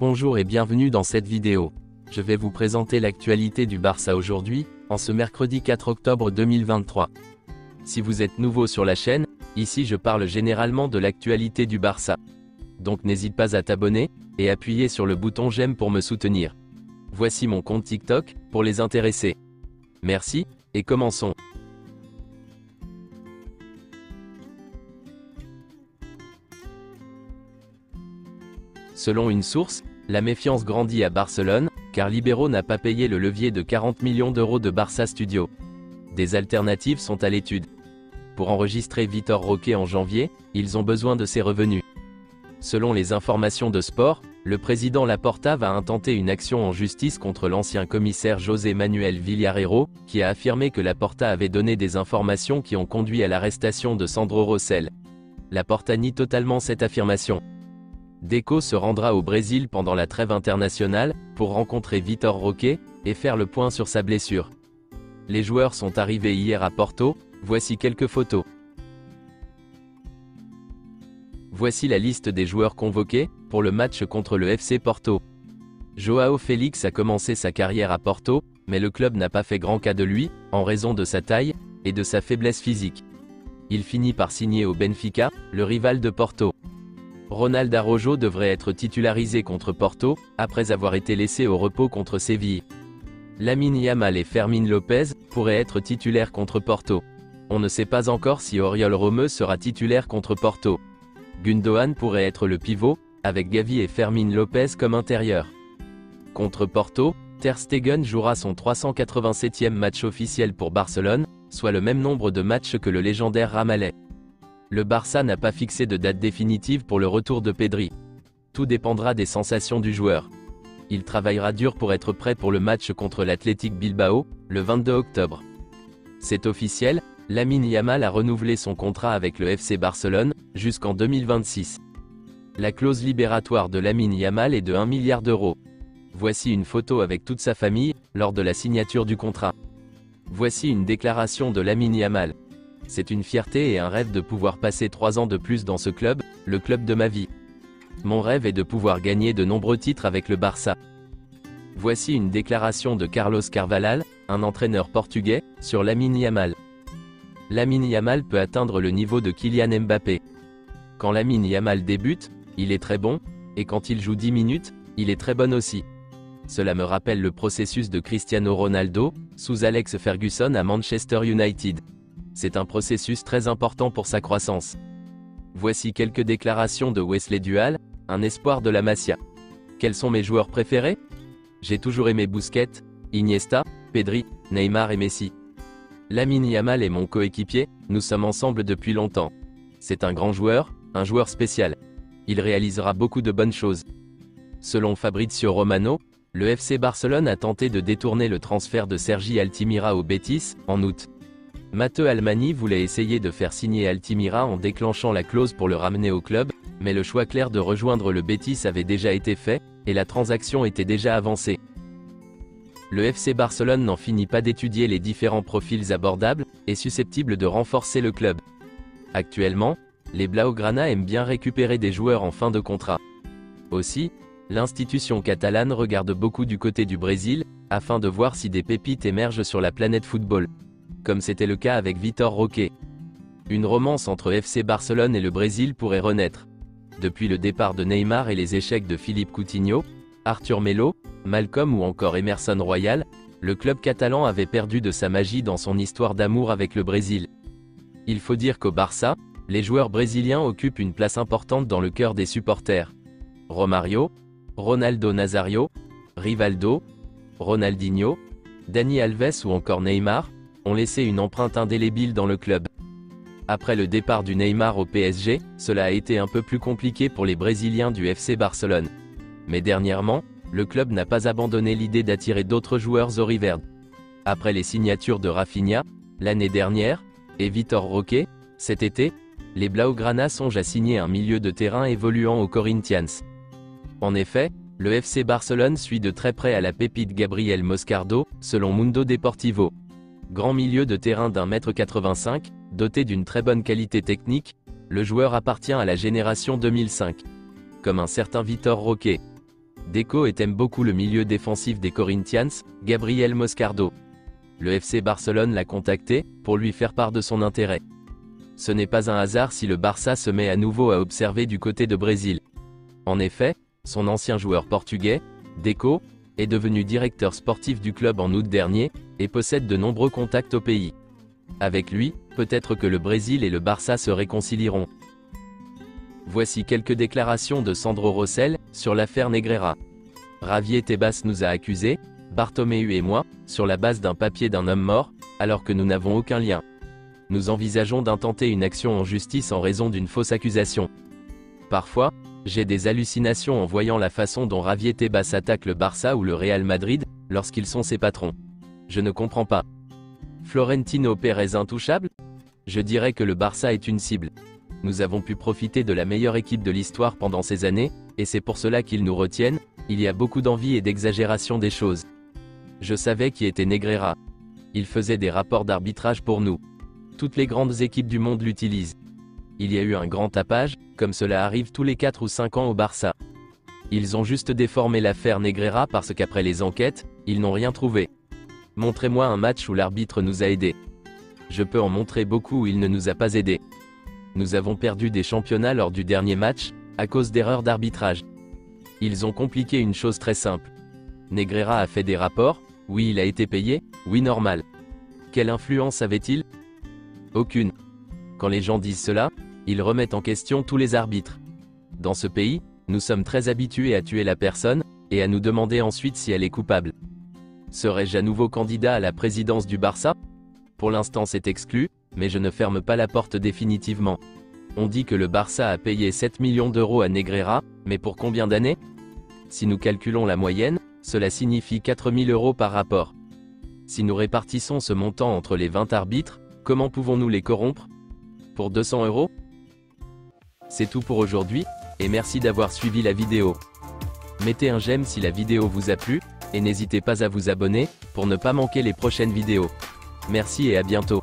Bonjour et bienvenue dans cette vidéo. Je vais vous présenter l'actualité du Barça aujourd'hui, en ce mercredi 4 octobre 2023. Si vous êtes nouveau sur la chaîne, ici je parle généralement de l'actualité du Barça. Donc n'hésite pas à t'abonner, et appuyer sur le bouton j'aime pour me soutenir. Voici mon compte TikTok, pour les intéressés. Merci, et commençons. Selon une source, la méfiance grandit à Barcelone, car Libero n'a pas payé le levier de 40 millions d'euros de Barça Studio. Des alternatives sont à l'étude. Pour enregistrer Vitor Roque en janvier, ils ont besoin de ses revenus. Selon les informations de Sport, le président Laporta va intenter une action en justice contre l'ancien commissaire José Manuel Villarreiro, qui a affirmé que Laporta avait donné des informations qui ont conduit à l'arrestation de Sandro Rosell. Laporta nie totalement cette affirmation. Deco se rendra au Brésil pendant la trêve internationale, pour rencontrer Vitor Roque, et faire le point sur sa blessure. Les joueurs sont arrivés hier à Porto, voici quelques photos. Voici la liste des joueurs convoqués, pour le match contre le FC Porto. Joao Félix a commencé sa carrière à Porto, mais le club n'a pas fait grand cas de lui, en raison de sa taille, et de sa faiblesse physique. Il finit par signer au Benfica, le rival de Porto. Ronald Araujo devrait être titularisé contre Porto, après avoir été laissé au repos contre Séville. Lamine Yamal et Fermín López pourraient être titulaires contre Porto. On ne sait pas encore si Oriol Romeu sera titulaire contre Porto. Gundogan pourrait être le pivot, avec Gavi et Fermín López comme intérieur. Contre Porto, Ter Stegen jouera son 387e match officiel pour Barcelone, soit le même nombre de matchs que le légendaire Ramallet. Le Barça n'a pas fixé de date définitive pour le retour de Pedri. Tout dépendra des sensations du joueur. Il travaillera dur pour être prêt pour le match contre l'Athletic Bilbao, le 22 octobre. C'est officiel, Lamine Yamal a renouvelé son contrat avec le FC Barcelone, jusqu'en 2026. La clause libératoire de Lamine Yamal est de 1 milliard d'euros. Voici une photo avec toute sa famille, lors de la signature du contrat. Voici une déclaration de Lamine Yamal. C'est une fierté et un rêve de pouvoir passer 3 ans de plus dans ce club, le club de ma vie. Mon rêve est de pouvoir gagner de nombreux titres avec le Barça. Voici une déclaration de Carlos Carvalhal, un entraîneur portugais, sur Lamine Yamal. Lamine Yamal peut atteindre le niveau de Kylian Mbappé. Quand Lamine Yamal débute, il est très bon, et quand il joue 10 minutes, il est très bon aussi. Cela me rappelle le processus de Cristiano Ronaldo, sous Alex Ferguson à Manchester United. C'est un processus très important pour sa croissance. Voici quelques déclarations de Wesley Duhal, un espoir de la Masia. Quels sont mes joueurs préférés? J'ai toujours aimé Busquets, Iniesta, Pedri, Neymar et Messi. Lamine Yamal est mon coéquipier, nous sommes ensemble depuis longtemps. C'est un grand joueur, un joueur spécial. Il réalisera beaucoup de bonnes choses. Selon Fabrizio Romano, le FC Barcelone a tenté de détourner le transfert de Sergi Altimira au Betis, en août. Matteo Almani voulait essayer de faire signer Altimira en déclenchant la clause pour le ramener au club, mais le choix clair de rejoindre le Betis avait déjà été fait, et la transaction était déjà avancée. Le FC Barcelone n'en finit pas d'étudier les différents profils abordables, et susceptibles de renforcer le club. Actuellement, les Blaugrana aiment bien récupérer des joueurs en fin de contrat. Aussi, l'institution catalane regarde beaucoup du côté du Brésil, afin de voir si des pépites émergent sur la planète football. Comme c'était le cas avec Vitor Roque. Une romance entre FC Barcelone et le Brésil pourrait renaître. Depuis le départ de Neymar et les échecs de Philippe Coutinho, Arthur Melo, Malcom ou encore Emerson Royal, le club catalan avait perdu de sa magie dans son histoire d'amour avec le Brésil. Il faut dire qu'au Barça, les joueurs brésiliens occupent une place importante dans le cœur des supporters. Romario, Ronaldo Nazario, Rivaldo, Ronaldinho, Dani Alves ou encore Neymar, ont laissé une empreinte indélébile dans le club. Après le départ du Neymar au PSG, cela a été un peu plus compliqué pour les Brésiliens du FC Barcelone. Mais dernièrement, le club n'a pas abandonné l'idée d'attirer d'autres joueurs auriverde. Après les signatures de Rafinha, l'année dernière, et Vitor Roque, cet été, les Blaugrana songent à signer un milieu de terrain évoluant au Corinthians. En effet, le FC Barcelone suit de très près à la pépite Gabriel Moscardo, selon Mundo Deportivo. Grand milieu de terrain d'1,85 m, doté d'une très bonne qualité technique, le joueur appartient à la génération 2005. Comme un certain Vitor Roque. Deco et aime beaucoup le milieu défensif des Corinthians, Gabriel Moscardo. Le FC Barcelone l'a contacté, pour lui faire part de son intérêt. Ce n'est pas un hasard si le Barça se met à nouveau à observer du côté de Brésil. En effet, son ancien joueur portugais, Deco, est devenu directeur sportif du club en août dernier, et possède de nombreux contacts au pays. Avec lui, peut-être que le Brésil et le Barça se réconcilieront. Voici quelques déclarations de Sandro Rosell, sur l'affaire Negreira. Javier Tebas nous a accusés, Bartomeu et moi, sur la base d'un papier d'un homme mort, alors que nous n'avons aucun lien. Nous envisageons d'intenter une action en justice en raison d'une fausse accusation. Parfois, j'ai des hallucinations en voyant la façon dont Javier Tebas attaque le Barça ou le Real Madrid, lorsqu'ils sont ses patrons. Je ne comprends pas. Florentino Pérez intouchable? Je dirais que le Barça est une cible. Nous avons pu profiter de la meilleure équipe de l'histoire pendant ces années, et c'est pour cela qu'ils nous retiennent. Il y a beaucoup d'envie et d'exagération des choses. Je savais qui était Negreira. Il faisait des rapports d'arbitrage pour nous. Toutes les grandes équipes du monde l'utilisent. Il y a eu un grand tapage, comme cela arrive tous les 4 ou 5 ans au Barça. Ils ont juste déformé l'affaire Negreira parce qu'après les enquêtes, ils n'ont rien trouvé. Montrez-moi un match où l'arbitre nous a aidés. Je peux en montrer beaucoup où il ne nous a pas aidés. Nous avons perdu des championnats lors du dernier match, à cause d'erreurs d'arbitrage. Ils ont compliqué une chose très simple. Negreira a fait des rapports, oui il a été payé, oui normal. Quelle influence avait-il? Aucune. Quand les gens disent cela, ils remettent en question tous les arbitres. Dans ce pays, nous sommes très habitués à tuer la personne, et à nous demander ensuite si elle est coupable. Serais-je à nouveau candidat à la présidence du Barça? Pour l'instant c'est exclu, mais je ne ferme pas la porte définitivement. On dit que le Barça a payé 7 millions d'euros à Negreira, mais pour combien d'années? Si nous calculons la moyenne, cela signifie 4 000 euros par rapport. Si nous répartissons ce montant entre les 20 arbitres, comment pouvons-nous les corrompre? Pour 200 euros? C'est tout pour aujourd'hui, et merci d'avoir suivi la vidéo. Mettez un j'aime si la vidéo vous a plu, et n'hésitez pas à vous abonner, pour ne pas manquer les prochaines vidéos. Merci et à bientôt.